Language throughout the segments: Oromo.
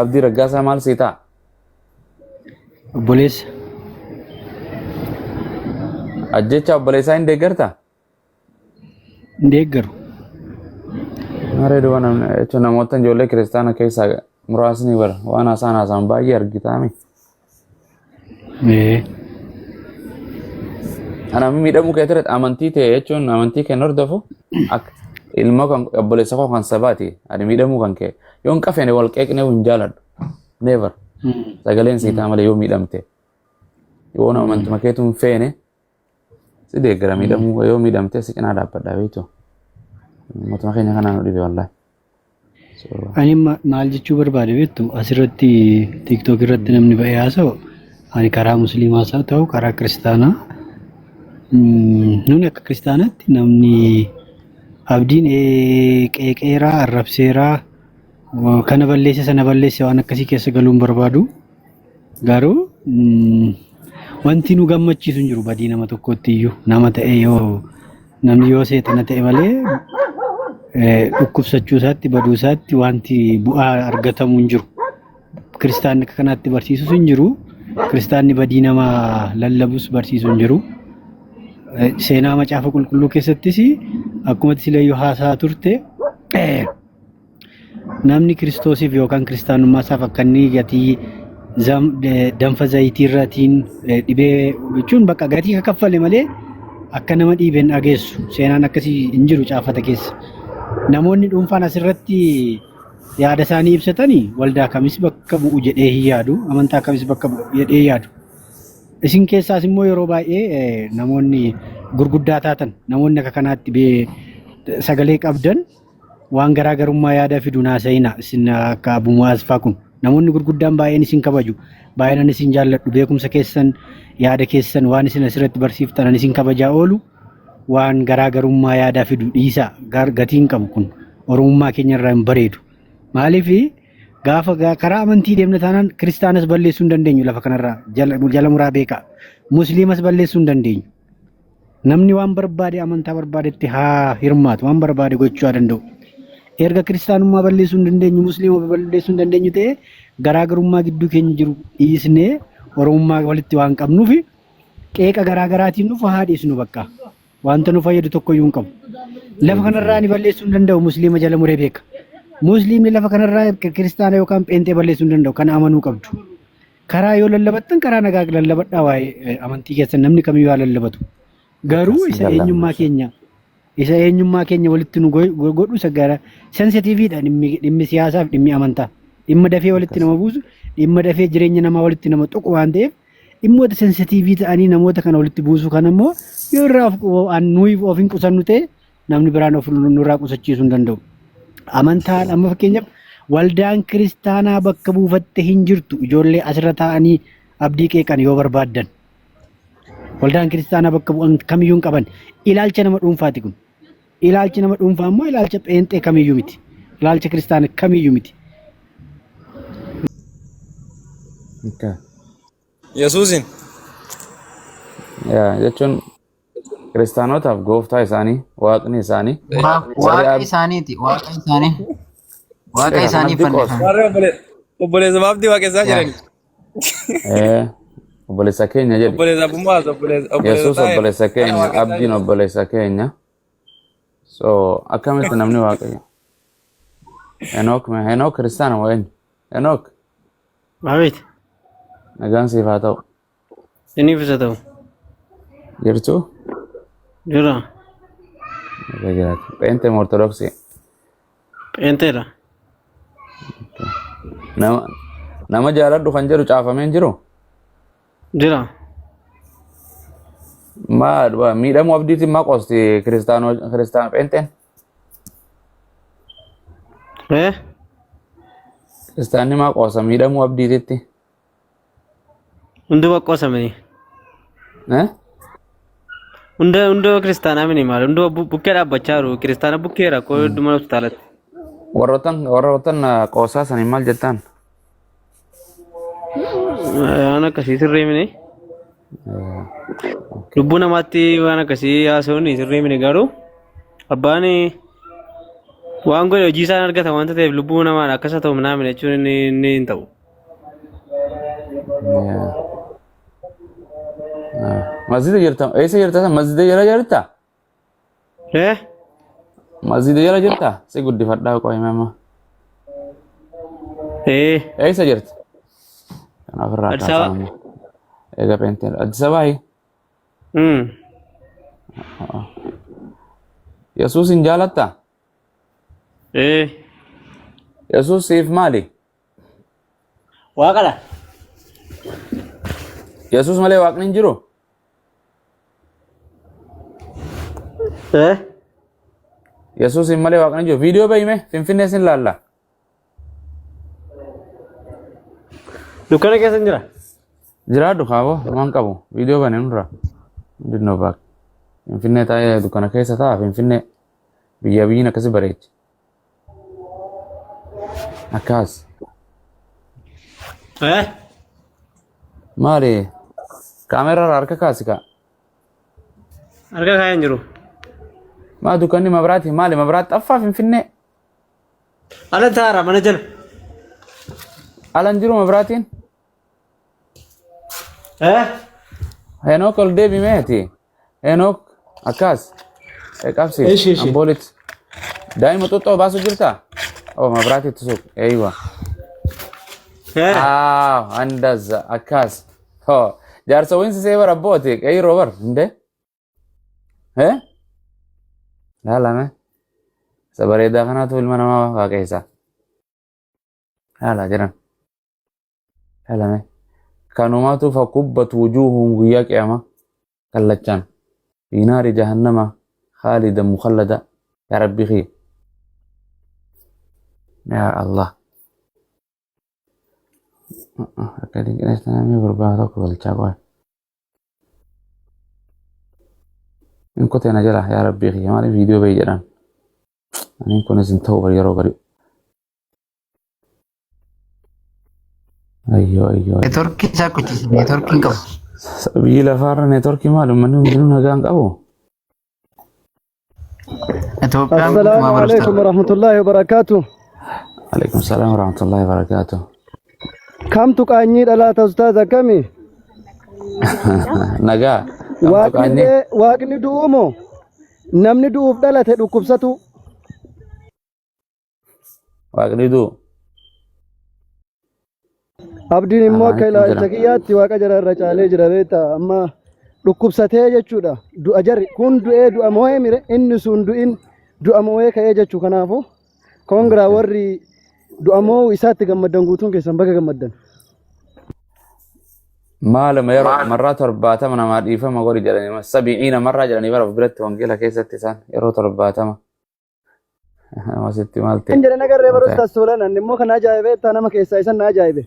Abdii Raggaasaa maal sii ta'a? Obboleessa. Ajjecha obboleessaa hin deeggartaa? Hin deeggaru. Maaree duba jechuun namoota ijoollee kiristaana keessaa muraasni bara waan haasaan baay'ee argitaami. Ana miidhamuu kee ture amantii ta'e jechuun amantii kee hordofu akka ilma kan obboleessa koo kan sabaati ani miidhamuu kan kee yoo hin qafeene wal qeeqnee hin jaaladhu never sagaleen sii ta'a malee yoo miidhamte yoo amantuma keetu hin feene si deeggara miidhamuu yoo miidhamte si cinaa dhaabbadhaa beektu mootummaa keenya kanaan nu dhibe wallahi. Ani maal jechuu barbaade beektu asirratti TikTok irratti namni ba'ee haasa'u ani karaa musliimaas haa ta'u karaa kiristaanaa nuni akka kiristaanaatti namni abdiin qeeqeeraa arrabseeraa kana balleesse sana balleesse waan akkasii keessa galuun barbaadu garuu wanti nu gammachiisu hin jiru badii nama tokkotti iyyuu nama ta'e yoo namni yoo seexana ta'e malee dhukkubsachuu isaatti baduu isaatti wanti bu'aa argatamu hin jiru. Kiristaanni akka kanaatti barsiisus hin jiru. Kiristaanni badii nama lallabus barsiisu hin jiru. Seenaa macaafa qulqulluu keessattis akkuma silayyuu haasaa turte namni kiristoosiif yookaan kiristaanummaa isaaf akka inni gatii danfa zayitii irraatiin dhibee jechuun bakka gatii ka kaffale malee akka nama dhiibeen dhageessu seenaan akkasii hin jiru caafata keessa. Namoonni dhuunfaan asirratti yaada isaanii ibsatanii waldaa kamis bakka bu'u jedhee hin yaadu amantaa kamis bakka bu'u jedhee yaadu. Isin keessaas immoo yeroo baay'ee namoonni gurguddaa taatan namoonni akka kanaatti sagalee qabdan waan garaagarummaa yaada fidu naasa'ina isin akka Abu Mu'aaz fa'aa kun namoonni gurguddaan baay'een isin kabaju baay'een isin jaalladhu beekumsa keessan yaada keessan waan isin asirratti barsiiftan isin kabajaa oolu waan garaagarummaa yaada fidu dhiisa gatiin qabu kun oromummaa keenya irraa hin bareedu maaliif gaafa karaa amantii deemna taanaan kiristaanas balleessuu hin dandeenyu lafa kanarraa jala muraa beekaa musliimas balleessuu hin dandeenyu namni waan barbaade amantaa barbaadetti haa hirmaatu waan barbaade gochuu haa danda'u erga kiristaanummaa balleessuu hin dandeenyu musliima balleessuu hin dandeenyu ta'e garaagarummaa gidduu keenya jiru dhiisnee oromummaa walitti waan qabnuuf qeeqa garaagaraatiin dhufu haa dhiisnu bakka wanta nu fayyadu tokko iyyuu hin qabu lafa kanarraa ni balleessuu hin danda'u musliima jala muree beeka. Musliimni lafa kanarraa kiristaana yookaan pheenxee balleessuu hin danda'u kana amanuu qabdu. Karaa yoo lallabattan karaa nagaa lallabadhaa waa'ee amantii keessan namni kamiyyuu haa lallabatu. Garuu isa eenyummaa keenya walitti nu godhu isa gara sensitiiviidha dhimmi siyaasaa fi dhimmi amantaa. Dhimma dafee walitti nama buusu dhimma dafee jireenya namaa walitti nama tuqu waan ta'eef dhimmoota sensitiivii ta'anii namoota kana walitti buusu kan immoo yoo irraa nuyi of hin qusannu ta'e namni biraan of nurraa qusachiisuu hin danda'u. Amantaan amma fakkeenyaaf waldaan kiristaanaa bakka buufatte hin jirtu ijoollee asirra taa'anii abdii qeeqan yoo barbaaddan waldaan kiristaanaa bakka bu'an kamiyyuu hin qaban ilaalcha nama dhuunfaati kun ilaalchi nama dhuunfaa immoo ilaalcha pheenxee kamiyyuu miti ilaalcha kiristaana kamiyyuu miti. Yesuusin jechuun kiristaanotaaf gooftaa isaanii waaqni isaanii waaqa isaaniiti waaqa isaanii fannisan obboleessa abdii waaqessaa jirani. Obboleessa keenya jedhu. Obboleessa Abu Mu'aaz obboleessa Yesuus obboleessa keenya abdiin obboleessa keenya. So akkamitti namni waaqayyo. Henook kiristaana moo eenyu? Henook. Maaliif? Nagaan siif haa ta'u. Iniif isa ta'u. Jirtu? Jira. Pheenxee moo ortodoksii? Pheenxeedha. Nama jaaladhu kan jedhu caafamee hin jiru? Jira. Miidhamuu abdiitiin maa qosti kiristaana pheenxeen? Kiristaanni maa qosa miidhamuu abdiititti? Hunduma qosamanii. Hunda kiristaanaa mini maal hunda bukkee dhaabbachaa jiru kiristaana bukkeera koo hedduma hospitaalatti. Warroottan qoosaa sanii maal jettaan? Waan akkasii sirrii mini. Lubbuu namaatti waan akkasii haasa'uun sirrii mini garuu abbaan Waan godhe hojii isaan argatan wanta ta'eef lubbuu namaan akkasa ta'u minaamin jechuun inni hin ta'u. Masjida jirta eessa jirta masjida jala jirta masjida jala jirta si guddifadhaa qo'ee mama eessa jirta kanaaf irraa kaasamu eega penteen Addis Ababaa Yesuus hin jaalatta Yesuus siif maali Waaqadha. Yesuus malee waaqni hin jiru Yesuus malee waaqni hin jiru viidiyoo bahime Finfinnee sin laalla Dukkana keessa hin jira jiraadhu kaaboo waan qabu viidiyoo bane nurra dinnoo baak Finfinnee taa'ee dukkana keessa ta'a Finfinnee biyya biyyiin akkasi bareechi akkas maali kaameraa harka kaasika harka kaayan jiru maa dukkanni mabraati maali mabraat xaffaa Finfinnee ala taara mana jala alan jiru mabraatiin Henook ol deebimeeti Henook akkas qabsi amboolit daa'ima xoxxoo baasu jirta mabraatitti suuq eeywa andaza akkas jaarsa winsi see bara boote qeyi robar inde laalame isa bareedaa kanaatu ilma namaa waaqeessa haala jiran laalame kanumaatu fakubbat wujuuhum guyyaa qiyama kallachaan fi naari jahannama khaalidan mukhallada ya rabbi khii ya Allah Akading kena nami berbahasa kebalcak kau. Ini kau tanya aja lah ya Rabbi, kemarin video bayi jalan. Ini kau nasi tahu bari. Ayo. Network saya kucing, network kau. Bila Farah network malu mana nagang kau. Assalamualaikum warahmatullahi wabarakatuh. Waalaikumsalam warahmatullahi wabarakatuh. Kam tuqaanyi dhalaata ustaaza kami nagaa waaqni du'umo namni du'uuf dhalate dhukkubsatu waaqni du'u abdiin immoo akka ilaalcha kiyyaatti waaqa jara irra caalee jira beeta amma dhukkubsatee jechuudha du'a jarri kun du'ee du'a moo'ee mire inni sun du'in du'a moo'ee ka'ee jechuu kanaafu koongiraa warri du'amoo isaatti gammaddan guutuun keessan baga gammaddan maaluma yeroo marraa 70 namaa dhiifama godhi jedhanii 70 marraa jedhanii bara biratti wangeela keessatti isaan yeroo 70 wasitti maal ta'e jedhan agarree barus tasoolan immoo kana ajaa'ibee taa nama keessaa isan na ajaa'ibe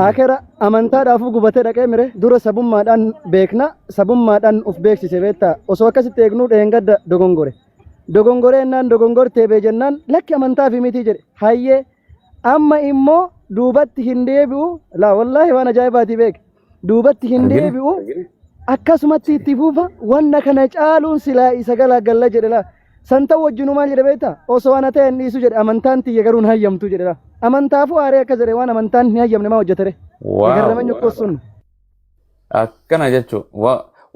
akira amantaadhaafuu gubatee dhaqee mire dura sabummaadhaan beekna sabummaadhaan uf beeksise beektaa osoo akkasitti eegnuu dheengadda dogongoreenaan dogongortee bee jennaan lakki amantaa fi miti jedhe hayyee amma immoo duubatti hin deebi'u laa wallaahi waan ajaa'ibaati beek duubatti hin deebi'u akkasumatti itti fuufa wanna kana caaluun silaa isa galaagalla jedhe laa santa wajjinu maal jedhe beektaa osoo ana ta'e hin dhiisu jedhe amantaan tiyya garuu hin hayyamtu jedhe laa amantaafuu aaree akka jedhe waan amantaan hin hayyamne maa hojjetere agarrama nyokkosun akkana jechuun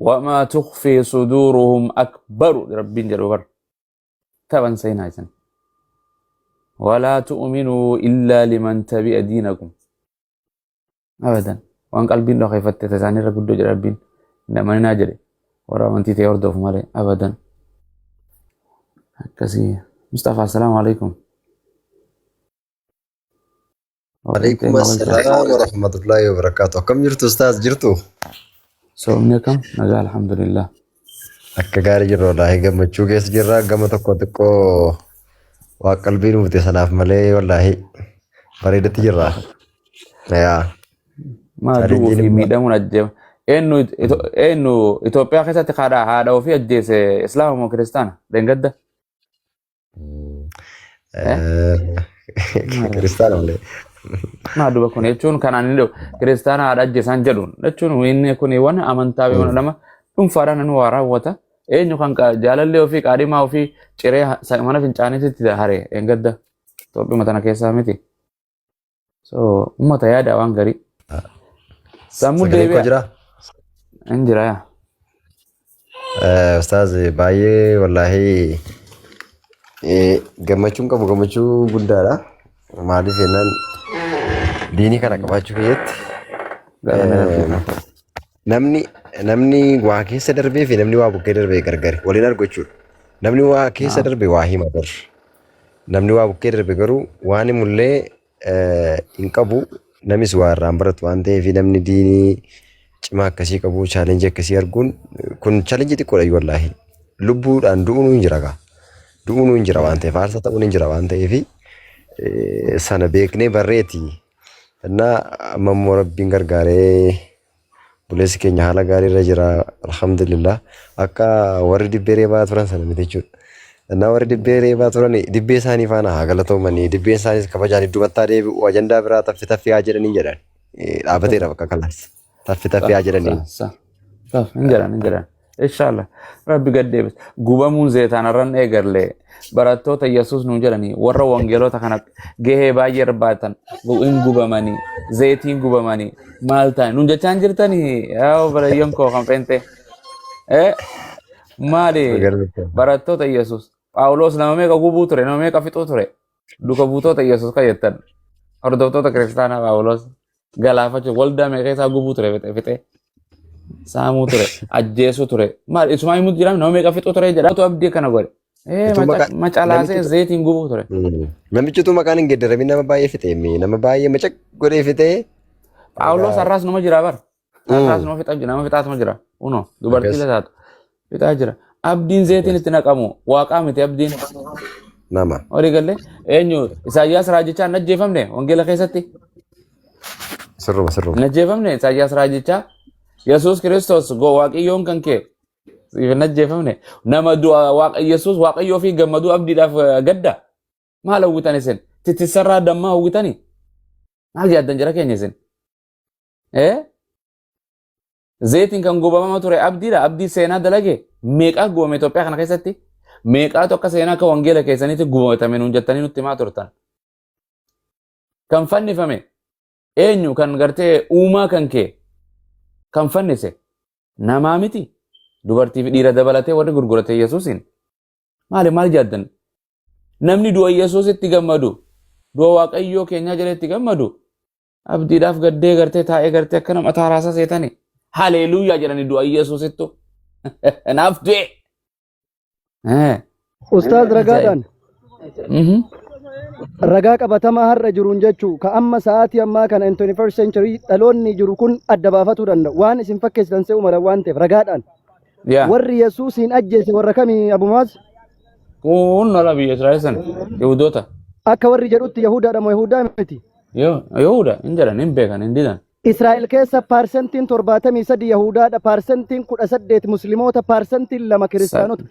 wamaa tukhfii suduuruhum akbaru rabbiin jedhu bar taban sayna isan ولا تؤمنوا إلا لمن تبع دينكم أبدا وان قلبين لو خيفت تزاني رقدو جربين إنما ناجري ورا من تيتي يردو فمالي أبدا كسي مصطفى السلام عليكم وعليكم السلام ورحمة الله وبركاته كم جرتو أستاذ جرتو سومني كم نجا الحمد لله akka gaarii jirru wallaahi gammachuu keessa jirra gama tokko xiqqoo waa qalbiin murte sanaaf malee wallaahi bareedatti jirra. Maa du'uu fi miidhamuun ajjeema. Eenyu Itoophiyaa keessatti haadha ofii ajjeese Islaama moo Kiristaana? Deengadda? Kiristaana malee. Maa duba kun jechuun kanaan inni Kiristaana haadha ajjeesan jedhuun jechuun inni kun waan amantaa fi nama dhuunfaadhaan nama waa raawwata. eenyu kan jaalallee ofii qaadhimaa ofii ciree mana fincaaniitti hare engadda Itoophiyaa tana keessaa miti. So ummata yaada waan garii. Sammuu deebi'a. Jira. Hin jira yaa. Ustaaz baay'ee wallaahi gammachuun qabu gammachuu guddaadha. Maaliif jennaan diinii kana qabaachuu keessatti namni waa keessa darbee fi namni waa bukkee darbee gargari waliin argu jechuudha. Namni waa keessa darbe waa hima bar. Namni waa bukkee darbe garuu waan mullee hin qabu namis waa irraan baratu waan ta'eef namni diinii cimaa akkasii qabu chaalenjii akkasii arguun kun chaalenjii xiqqoodha wallaahi. Lubbuudhaan du'uun hin jira gaa. Du'uun hin jira waan ta'eef aarsa ta'uun hin jira waan ta'eef sana beeknee barreeti. Innaa ammoo rabbiin gargaaree buleessi keenya haala gaarii irra jira alhamdulillah. Akka warri dibbee reebaa turan sana miti jechuudha. Innaa warri dibbee reebaa turan dibbee isaanii faana haa galatoomanii dibbeen isaaniis kabajaan iddumattaa deebi'u ajandaa biraa taffi haa jedhanii jedhan dhaabbateera bakka kalaas taffi haa jedhanii. Hin jedhan. Inshallah rabbi gaddeebis gubamuun zeetaan irraan eegalee barattoota Yesuus nuun jedhanii warra wangeelota kana gahee baay'ee irbaatan hin gubamanii zeetiin gubamanii maal ta'e nuun jechaan jirtanii yaa balayyoon koo kan feente maali barattoota Yesuus Phaawulos nama meeqa gubuu ture nama meeqa fixuu ture duka buutoota Yesuus kan jettan hordoftoota kiristaanaa Phaawulos galaafachuu waldaa meeqa isaa gubuu ture fixee. Saamuu ture ajjeesuu ture maal isuma himuutu jira nama meeqa fixuu ture jedhaatu abdii kana godhe macalaasee zeetiin gubuu ture. Namichitu maqaan hin geeddaramin nama baay'ee fixee nama baay'ee macaq godhee fixee. Phaawulos har'aas nama jira bar har'aas nama fixaa nama fixaatuma jira uno dubartii lataatu fixaa jira abdiin zeetiin itti naqamu waaqaa miti abdiin. Nama. Horii galee eenyu Isaayyaas raajichaan ajjeefamne wangeela keessatti. Sirruma. Ajjeefamne Isaayyaas raajichaa. Yesuus Kiristoos waaqayyoon kan kee hin ajjeefamne nama Yesuus waaqayyoo fi gammaduu abdiidhaaf gadda maal hawwitan isin tittisarraa dammaa hawwitanii maal yaaddan jira keenya isin zeetiin kan gubamaa ture abdiidha abdii seenaa dalage meeqaa gubame Itoophiyaa kana keessatti meeqaatu akka seenaa akka wangeela keessaniitti gubatame nuun jettanii nutti himaa turtan kan fannifame eenyu kan gartee uumaa kan kee kan fannise namaa miti dubartii fi dhiira dabalatee warri gurgurate Yesuusin maal jaaddan namni du'a Yesuusitti gammadu du'a waaqayyoo keenyaa jaleetti gammadu abdiidhaaf gaddee gartee taa'ee gartee akka nama taaraasaa seetani haleeluuyaa jedhani du'a Yesuusittu naaf du'e. Ustaaz ragaadhaan ragaa qabatamaa har'a jiruun jechuu ka amma sa'aatii ammaa kana 21st century dhaloonni jiru kun adda baafachuu danda'u waan isin fakkeessitan se'u mala waan ta'eef ragaadhaan warri Yesuusin ajjeese warra kamii abumaas kun nola biyya Israa'el san Yihudoota akka warri jedhutti Yahudaadha moo Yahudaa miti Yahuda hin jedhan hin beekan hin didan Israa'el keessa parsentiin 73 Yahudaadha parsentiin 18 Musliimoota parsentiin 2 kiristaanota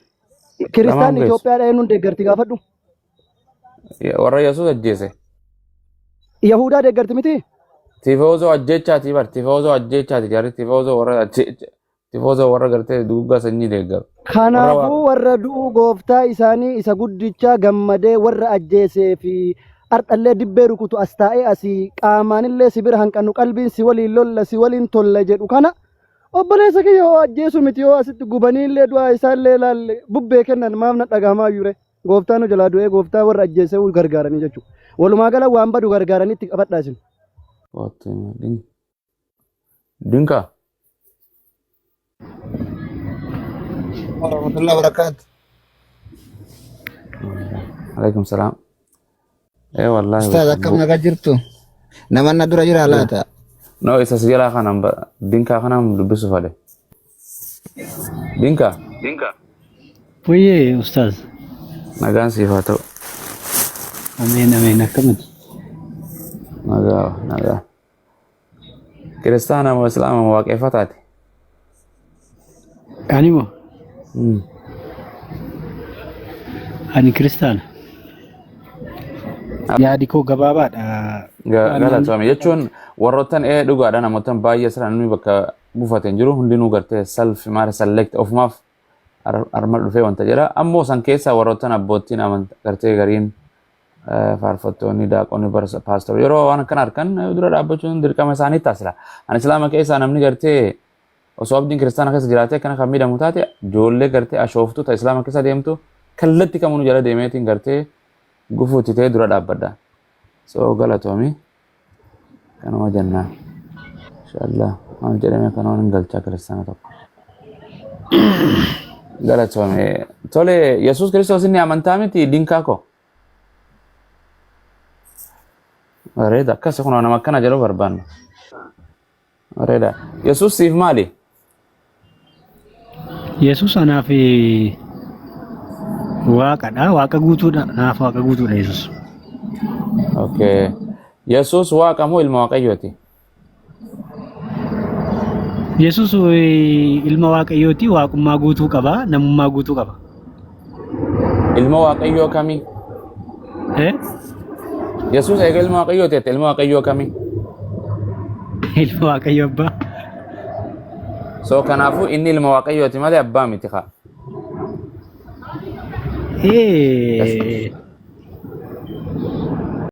kiristaanni Itoophiyaadha eenyuun deeggarti gaafadhu warra Yesuus ajjeese. Yahudaa deeggarti miti? Tifoozoo ajjechaati bar tifoozoo ajjechaati jarri tifoozoo warra gartee duugaa sanyii deeggaru. Kanaafuu warra du'u gooftaa isaanii isa guddichaa gammadee warra ajjeesee fi ardhallee dibbee rukutu as taa'ee asii qaamaanillee si bira hanqannu qalbiin si waliin lolla si waliin tolla jedhu kana obboleessa kiyya yoo ajjeesu miti yoo asitti gubaniillee du'aa isaallee ilaalle bubbee kennan maaf na dhagahamaa yure. Gooftaan jalaa du'ee gooftaa warra ajjeesee gargaaranii jechuudha. Walumaa gala waan badu gargaaranitti qabadhaa isin. Dinka. Warahmatullahi wabarakatuh. Alaikum salam. Wallahi. Ustaz akkam nagaa jirtu? Nama dura jira laata? No isa sijala kanam dinka kanam dubbisu fade. Dinka. Wayye Ustaz. Nagaan siif haa ta'u. Ameen akkamati. Nagaa. Kiristaana moo Islaama moo waaqeffataati? Ani moo? Ani kiristaana. Yaadi koo gabaabaadha. Galatoomi jechuun warroottan dhugaadha namootan baay'ee siraan nuyi bakka buufateen jiru hundinuu gartee self maal select ofumaaf armal dhufee wanta jira ammoo san keessa warroottan abbootiin amantaa gartee gariin faarfattoonni daaqonni paastor yeroo waan akkana harkan dura dhaabbachuun dirqama isaanii taasisa an islaama keessa namni gartee osoo abdiin kiristaana keessa jiraatee akkana kan miidhamu taate ijoollee gartee ashooftuu ta islaama keessa deemtu kallatti kamuun jala deemeetiin gartee gufuutti ta'ee dura dhaabbadha so galatoomi kanuma jennaa inshallah waan jedhame kanuma hin galchaa kiristaana tokko galatoomi tole yesus kiristoos inni amantaa miti dinkaa koo Areda, akkas kun nama akkana jedhu barbaanna. Areda, Yesuus siif maali? Yesuus anaaf waaqadha, waaqa guutuudha, naaf waaqa guutuudha Yesuus. Okay. Yesuus waaqa moo ilma waaqayyooti? Yesuus ilma waaqayyooti, waaqummaa guutuu qaba, namummaa guutuu qaba. Ilma waaqayyoo kamii? Yesuus eega ilma waaqayyoo ta'e ilma waaqayyoo kamii? Ilma waaqayyoo abbaa. So kanaafuu inni ilma waaqayyooti malee abbaa miti kaa.